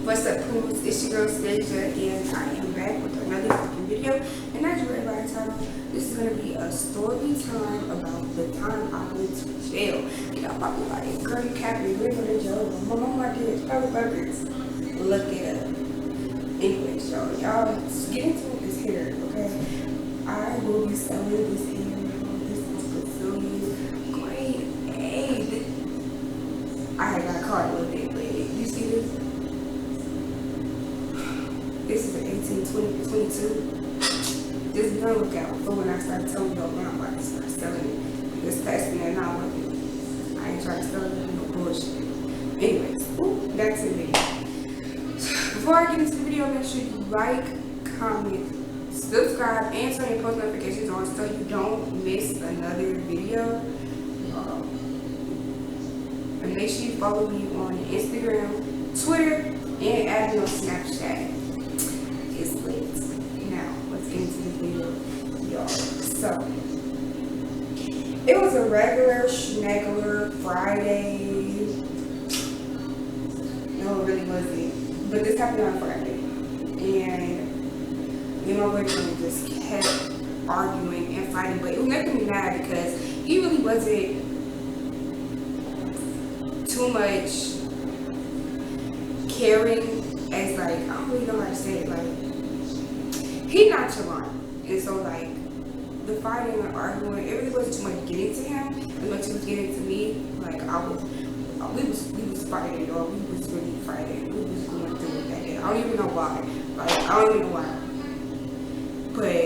What's up, Pools? It's your girl Stasia, and I am back with another fucking video. And as you read by the title, this is gonna be a story time about the time I went to jail. And y'all probably like, girl, you can't be living in jail. My mama did probably burgers. Look it up. Anyways, y'all get into this hair, okay? I will be selling this hair. This is Brazilian grade A. I had got caught a little bit, but you see this? This is an 18-22. Just be on the lookout for when I start telling y'all when I'm about to start selling it. This past me and not working. I ain't trying to sell it, no bullshit. Anyways, back to the video. Before I get into the video, make sure you like, comment, subscribe, and turn your post notifications on so you don't miss another video. And make sure you follow me on Instagram, Twitter, and add me on Snapchat. It's lit. Now, let's get into the video, y'all. So, it was a regular schmegular Friday. No, it really wasn't. But this happened on Friday. And me and my boyfriend just kept arguing and fighting. But it was making me mad because he really wasn't too much caring as like, I don't really know how to say it, like, he nonchalant. And so like, the fighting and arguing, it really wasn't too much getting to him as much as it was getting to me. Like, we was fighting, y'all. We was really fighting. We was going through it that day. I don't even know why. Like, I don't even know why. But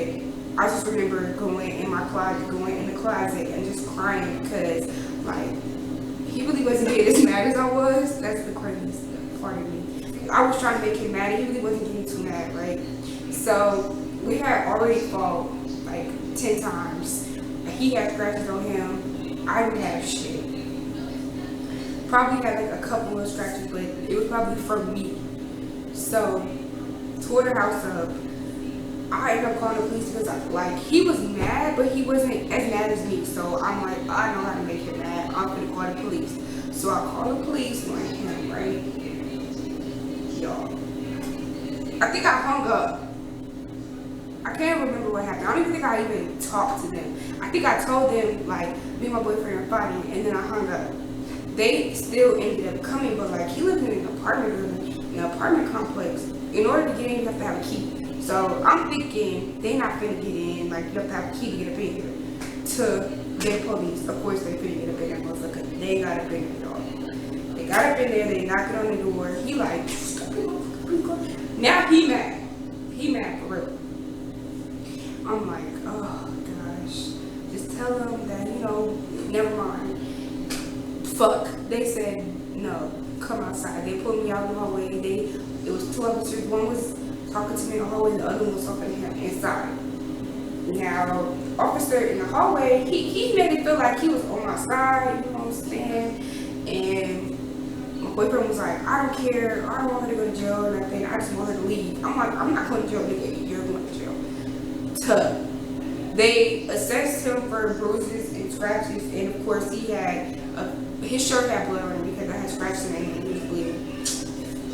I just remember going in the closet and just crying because like, he really wasn't getting as mad as I was. That's the craziest part of me. I was trying to make him mad, and he really wasn't getting too mad, right? So we had already fought like 10 times. He had scratches on him. I didn't have shit. Probably had like a couple of scratches, but it was probably from me. So tore the house up. I ended up calling the police because like, he was mad, but he wasn't as mad as me. So I'm like, I know how to make him mad. I'm gonna call the police. So I called the police on him, right? Y'all, I think I hung up. I can't remember what happened. I don't even think I even talked to them. I think I told them like, me and my boyfriend are fighting, and then I hung up. They still ended up coming, but like, he lived in an apartment building, in an apartment complex. In order to get in, you have to have a key. So I'm thinking they not finna get in, like, you have to have a key to get up in here. To get police, of course they finna get up in there, motherfucker. They got up in there, y'all. They got up in there, they knocked on the door. He like, now he mad. He mad for real. I'm like, oh gosh. Just tell them that, you know, never mind. Fuck. They said, no, come outside. They put me out in the hallway. It was 2 officers. One was talking to me in the hallway, the other one was talking to him inside. Now, officer in the hallway, he made it feel like he was on my side, you know what I'm saying? And my boyfriend was like, I don't care, I don't want her to go to jail or nothing, I just want her to leave. I'm like, I'm not going to jail, nigga, you're going to jail. They assessed him for bruises and scratches, and of course he had, his shirt had blood on it because I had scratches in it and he was bleeding.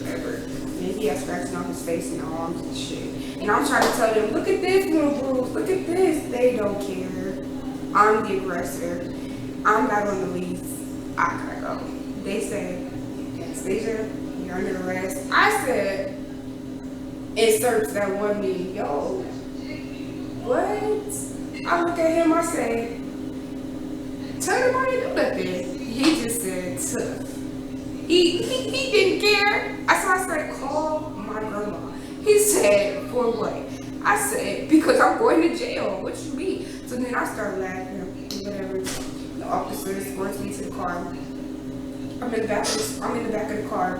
Whatever. And he had scratches on his face and arms and shit. And I'm trying to tell them, look at this little bruise, look at this. They don't care. I'm the aggressor. I'm not on the lease. I gotta go. They said, Anastasia, you're under arrest. I said, insert that one me, yo, what? I look at him, I say, tell him why you do nothing. He just said, tough. He didn't care. So I said, call my grandma. He said, for what? I said, because I'm going to jail. What you mean? So then I started laughing, whatever. The officer escorts me to the car. I'm in the back of the car,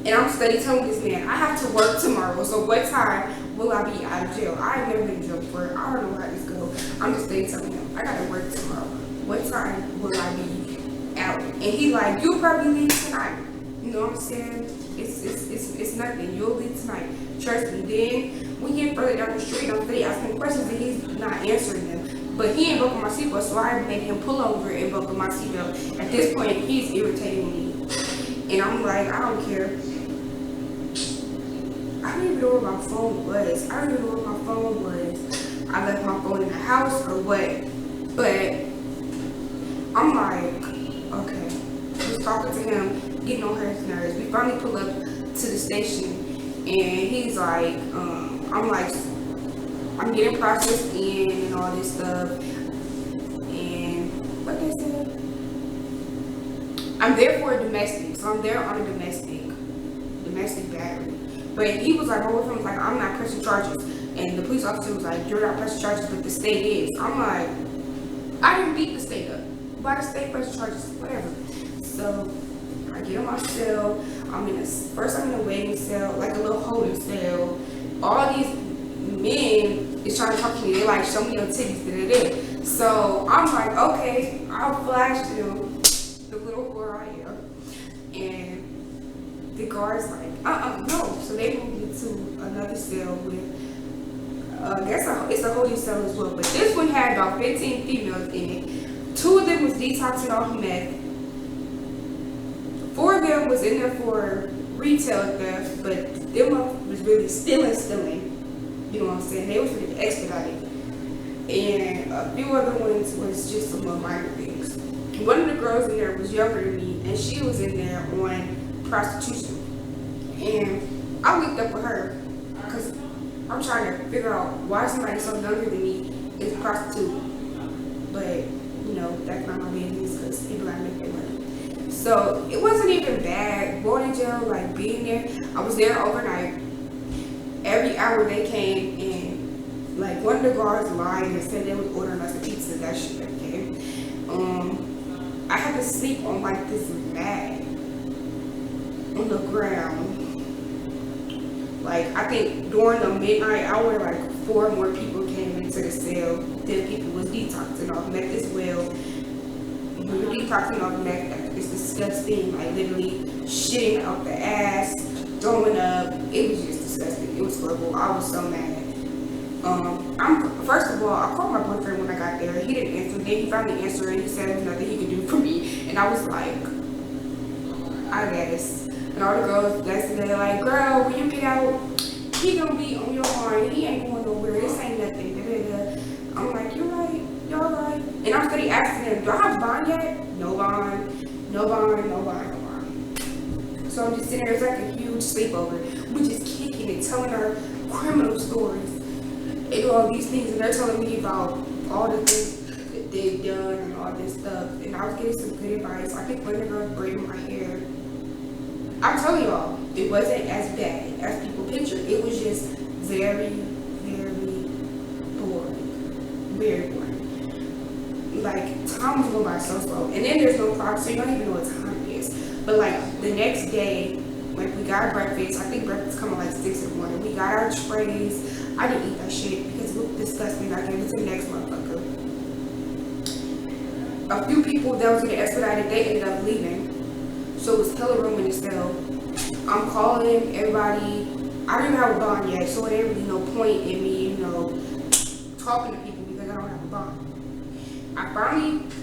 and I'm steady telling this man, I have to work tomorrow. So what time will I be out of jail? I've never been in jail before. I don't know how this goes. I'm just steady telling him, I gotta work tomorrow. What time will I be out? And he like, you'll probably leave tonight. You know what I'm saying? It's nothing. You'll leave tonight. Trust me. Then we get further down the street, I'm steady asking questions and he's not answering them. But he ain't buckling my seatbelt, so I made him pull over and buckle my seatbelt. At this point, he's irritating me. And I'm like, I don't care. even know where my phone was. I don't even know where my phone was. I left my phone in the house or what. But I'm like, okay. Just talking to him, getting on his nerves. We finally pull up to the station, and he's like, I'm like, I'm getting processed in and all this stuff. And what they said? I'm there for a domestic, so I'm there on a domestic battery. But he was like, my boyfriend was like, I'm not pressing charges. And the police officer was like, you're not pressing charges, but the state is. I'm like, I didn't beat the state up. Why the state pressing charges? Whatever. So I get on my cell. I'm in a waiting cell, like a little holding cell. All these men is trying to talk to me. They like, show me your titties, So I'm like, okay, I'll flash them the little whore I am. And the guard's like, no. So they moved me to another cell with, it's a holding cell as well. But this one had about 15 females in it. 2 of them was detoxing off meth. 4 of them was in there for retail theft, but them was really stealing. You know what I'm saying? They was really expedited. And a few other ones was just some more minor things. One of the girls in there was younger than me, and she was in there on prostitution. And I looked up with her because I'm trying to figure out why somebody so younger than me is a prostitute. But, you know, that's not my business because people gotta make their money. So it wasn't even bad going to jail, like being there. I was there overnight. Every hour they came and like one of the guards lied and said they was ordering us a pizza. That shit never came. I had to sleep on like this mat on the ground. Like I think during the midnight hour, like 4 more people came into the cell. Then people was detoxing off meth as well. We were detoxing off meth. It's disgusting. Like literally shitting out the ass, throwing up. It was just disgusting. It was horrible. I was so mad. First of all, I called my boyfriend when I got there. He didn't answer. Then he finally answered and he said there's nothing he could do for me. And I was like, I guess. And all the girls next to me, they're like, girl, when you get out, he gonna be on your arm. He ain't going nowhere. This ain't nothing. I'm like, you're right. You're right. And I'm steady asking them, do I have bond yet? No bond. No bond. No bond. No bond. So I'm just sitting there. It's like a huge sleepover. We just kicking and telling our criminal stories. They do all these things and they're telling me about all the things that they've done and all this stuff. And I was getting some good advice. I think when the girl braiding my hair, I'm telling y'all, it wasn't as bad as people picture. It was just very, very boring. Very boring. Like, time was going by so slow. And then there's no clock, so you don't even know what time it is. But like, the next day, like we got breakfast. I think breakfast coming like 6 in the morning. We got our trays. I didn't eat that shit because it looked disgusting. I gave it to the next motherfucker. A few people that was getting expedited, they ended up leaving. So it was hella room in the cell. I'm calling everybody. I didn't have a bond yet, so there ain't really no point in me, you know, talking to people because I don't have a bond.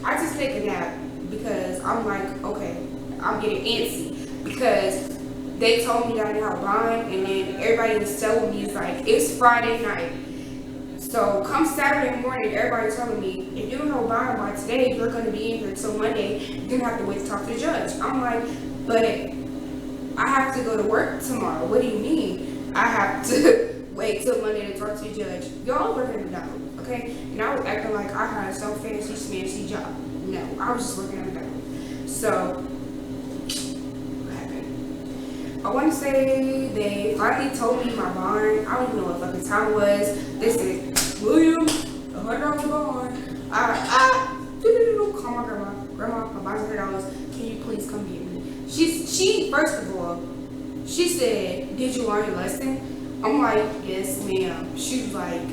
I just take a nap because I'm like, okay, I'm getting antsy because they told me that I didn't have a bond, and then everybody was telling me, it's like, it's Friday night. So come Saturday morning, everybody's telling me, if you don't have a bond by today, you're going to be in here till Monday. You're going to have to wait to talk to the judge. I'm like, but I have to go to work tomorrow. What do you mean? I have to wait till Monday to talk to the judge. Y'all working at McDonald's, okay? And I was acting like I had some fancy, smancy job. No, I was just working at McDonald's. So I want to say they finally told me my bond. I don't even know what fucking time it was. They said, William, $100 bond. Call my grandma. Grandma, my bond's $100. Can you please come get me? She first of all, she said, did you learn your lesson? I'm like, yes, ma'am. She was like,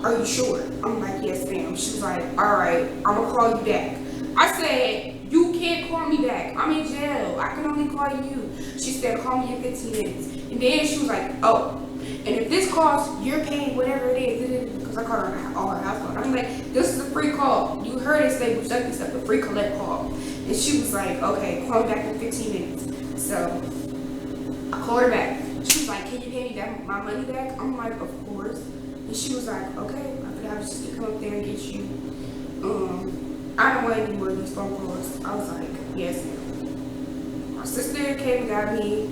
are you sure? I'm like, yes, ma'am. She was like, all right, I'm gonna call you back. I said, you can't call me back. I'm in jail. I can only call you. She said, call me in 15 minutes. And then she was like, oh, and if this costs, you're paying whatever it is. Because I called her on her house phone. I'm like, this is a free call. You heard it say, check this up, a free collect call. And she was like, okay, call me back in 15 minutes. So I called her back. She was like, can you pay me my money back? I'm like, of course. And she was like, okay, I'm gonna have your sister come up there and get you. I don't want any more of these phone calls. I was like, yes, ma'am. My sister came and got me.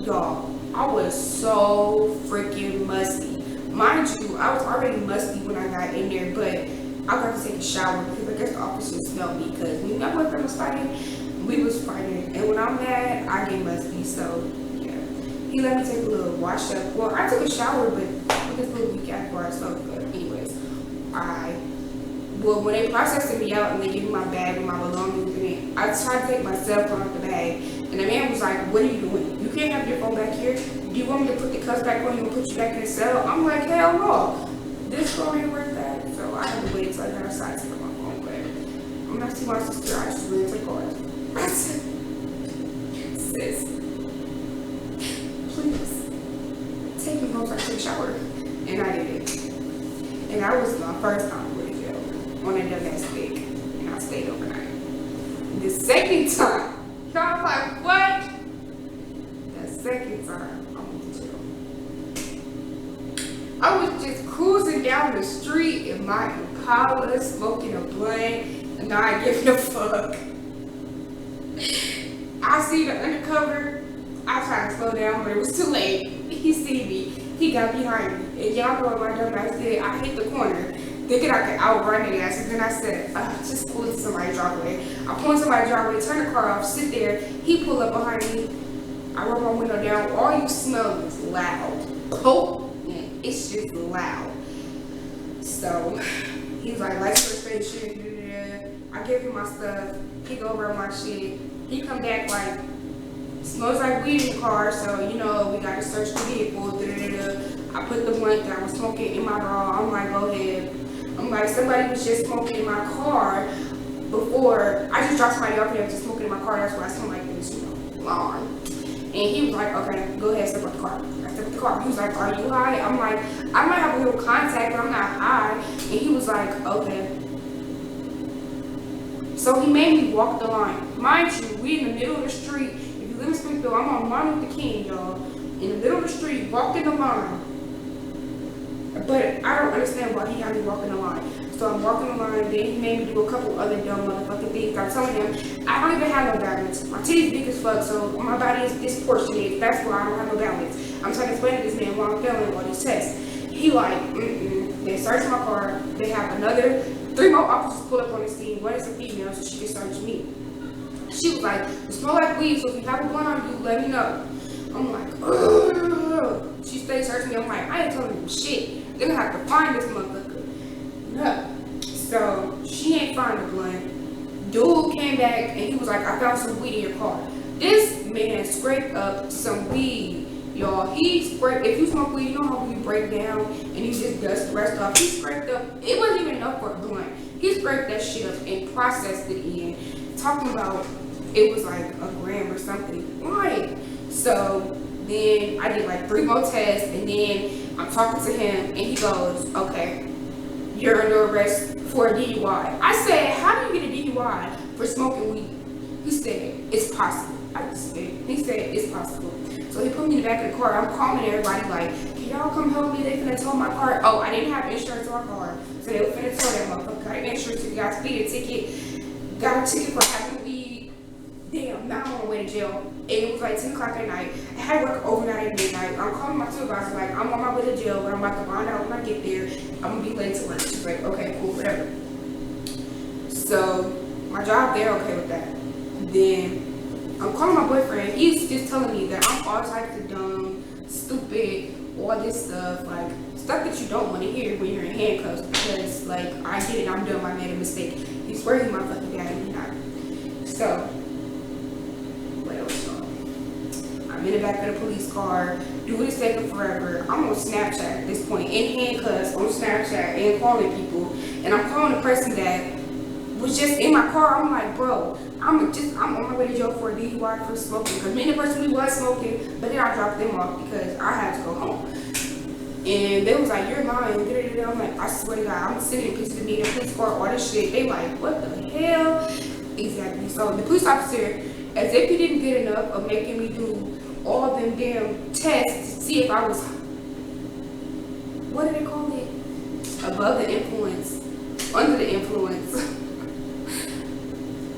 Y'all, I was so freaking musty. Mind you, I was already musty when I got in there, but I got to take a shower because I guess the officer smelled me, because when my boyfriend was fighting, we was fighting. And when I'm mad, I get musty, so yeah. He let me take a little wash up. Well, I took a shower, but with this little week after I smelled good. Anyways, when they processed me out and they gave me my bag with my belongings in it, I tried to take my cell phone out the bag, and the man was like, what are you doing? You can't have your phone back here. Do you want me to put the cuffs back on you and put you back in the cell? I'm like, hell no. This phone ain't worth that. So I had to wait until I got outside to get my phone, but I'm not seeing my sister. I just really took off. I said, sis, please, take me home so I can take a shower. And I did it. And that was my first time with jail on a domestic, and I stayed overnight. The second time, y'all like, what? The second time, I went to jail. I was just cruising down the street in my Impala, smoking a blunt, and not giving a fuck. I see the undercover. I tried to slow down, but it was too late. He see me. He got behind me. And y'all know what my dumb ass did. I hit the corner, thinking I could outrun the ass. And then I said, just pull into somebody's driveway. I pull into somebody's driveway, turn the car off, sit there. He pull up behind me. I roll my window down. All you smell is loud. Oh, it's just loud. So he was like, license registration. I give him my stuff. He go over my shit. He come back like, smells like weed in the car, so you know we gotta search the vehicle. I put the blunt that I was smoking in my drawer. I'm like, go ahead. I'm like, somebody was just smoking in my car before. I just dropped somebody off there just smoking in my car. That's why I smell like this, lawn. And he was like, okay, go ahead, step up the car. I stepped up the car. He was like, are you high? I'm like, I might have a little contact, but I'm not high. And he was like, okay. So he made me walk the line. Mind you, we in the middle of the street. If you live in Springfield, I'm on Martin Luther King, y'all. In the middle of the street, walking the line. But I don't understand why he had me walking the line. So I'm walking the line, then he made me do a couple other dumb motherfucking things. I'm telling him, I don't even have no balance. My titty's big as fuck, so my body is disproportionate. That's why I don't have no balance. I'm trying to explain to this man why I'm failing all these tests. He like, They search my car. They have another 3 more officers pull up on the scene. One is a female, so she can search me. She was like, it smell like weed, so if you have a blunt on you, let me know. I'm like, ugh. She stayed searching me. I'm like, I ain't telling you shit. They're gonna have to find this motherfucker. No. So she ain't find the blunt. Dude came back and he was like, I found some weed in your car. This man scraped up some weed, y'all. He scraped, if you smoke weed, you know how weed break down and you just dust the rest off. He scraped up, it wasn't even enough for a blunt. He scraped that shit up and processed it in. Talking about it was like a gram or something. Right. So then I did like 3 more tests, and then I'm talking to him and he goes, okay, you're under arrest for a DUI. I said, how do you get a DUI for smoking weed? He said, it's possible. He said, it's possible. So he put me in the back of the car. I'm calling everybody like, can y'all come help me? They finna tow my car. Oh, I didn't have insurance on my car. So they were finna tow that motherfucker. I didn't insurance, got a speeding ticket. Got a ticket for having weed. Damn, now I'm on the way to jail. And it was like 10 o'clock at night. I had work overnight at midnight. I'm calling my supervisor like, I'm on my way to jail, but I'm about to find out when I get there. I'm gonna be late to lunch. She's like, okay, cool, whatever. So my job, they're okay with that. Then I'm calling my boyfriend. He's just telling me that I'm all types of dumb, stupid, all this stuff, like stuff that you don't want to hear when you're in handcuffs, because like I did it, I'm dumb, I made a mistake. He swear he's my fucking dad and he's not. So what else, y'all? I'm in the back of the police car. Dude is taking forever. I'm on Snapchat at this point, in handcuffs on Snapchat and calling people, and I'm calling the person that was just in my car. I'm like, bro, I'm on my way to jail for a DUI for smoking, because me and the person we was smoking, but then I dropped them off because I had to go home. And they was like, you're lying. I'm like, I swear to God, I'm sitting in pieces of me in the police car, all this shit. They like, what the hell? Exactly. So the police officer, as if he didn't get enough of making me do all them damn tests to see if I was, what do they call it? Above the influence, under the influence.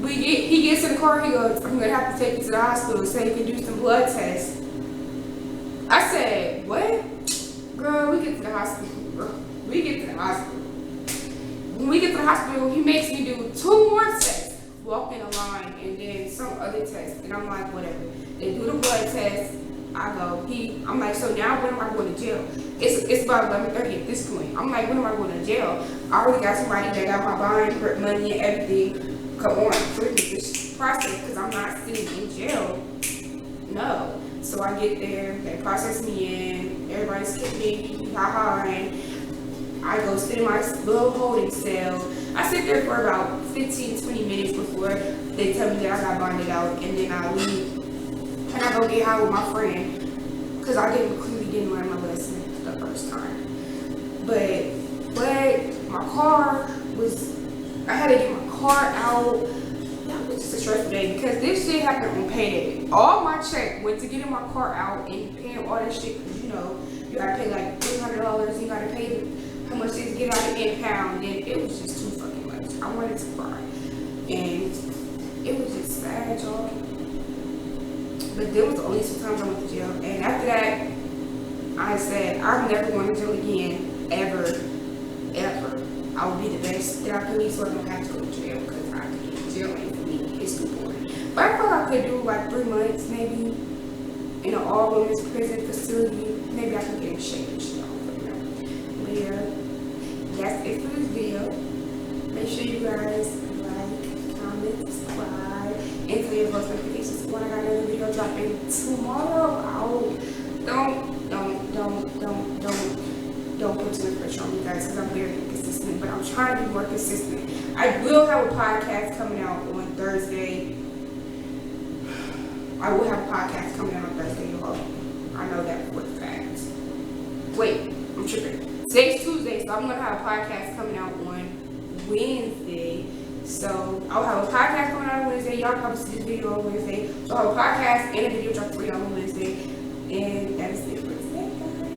He gets in the car, he goes, I'm gonna have to take you to the hospital so you can do some blood tests. I said, what? Girl, we get to the hospital, bro. We get to the hospital. When we get to the hospital, he makes me do 2 more tests. Walk in a line and then some other test. And I'm like, whatever. They do the blood test. I go, I'm like, so now when am I going to jail? It's about 11:30 at this point. I'm like, when am I going to jail? I already got somebody that got my bond, money and everything. Come on, treat me this process because I'm not sitting in jail. No. So I get there, they process me in, everybody's kicking me, and I go sit in my little holding cell. I sit there for about 15-20 minutes before they tell me that I got bonded out, and then I leave. And I go get high with my friend, because I clearly didn't learn my lesson the first time. But my car was, I had to get my car out. That was just a stressful day, because this shit happened on payday. All my check went to getting my car out and paying all that shit, because you know, you gotta pay like $300, you gotta pay how much it is to get out of impound, and it was just too fucking much. I wanted to cry, and it was just sad, y'all. But there was the only 2 times I went to jail, and after that, I said I'm never going to jail again, ever. I will be the best that I can be, so I don't have to go to jail, because I can jail ain't for me. It's too boring. But I thought I could do like 3 months, maybe, in an all-women's prison facility. Maybe I can get in shape and shit. But yeah, that's it for this video. Make sure you guys like, comment, subscribe, and turn your post notifications when I got another video dropping tomorrow. Don't put too much pressure on me, guys, because I'm very inconsistent, but I'm trying to be more consistent. I will have a podcast coming out on Thursday. I will have a podcast coming out on Thursday, y'all. I know that for a fact. Wait, I'm tripping. Today's Tuesday, so I'm going to have a podcast coming out on Wednesday. So I'll have a podcast coming out on Wednesday. Y'all probably see this video on Wednesday. So I'll have a podcast and a video drop for y'all on Wednesday. And that is it for today.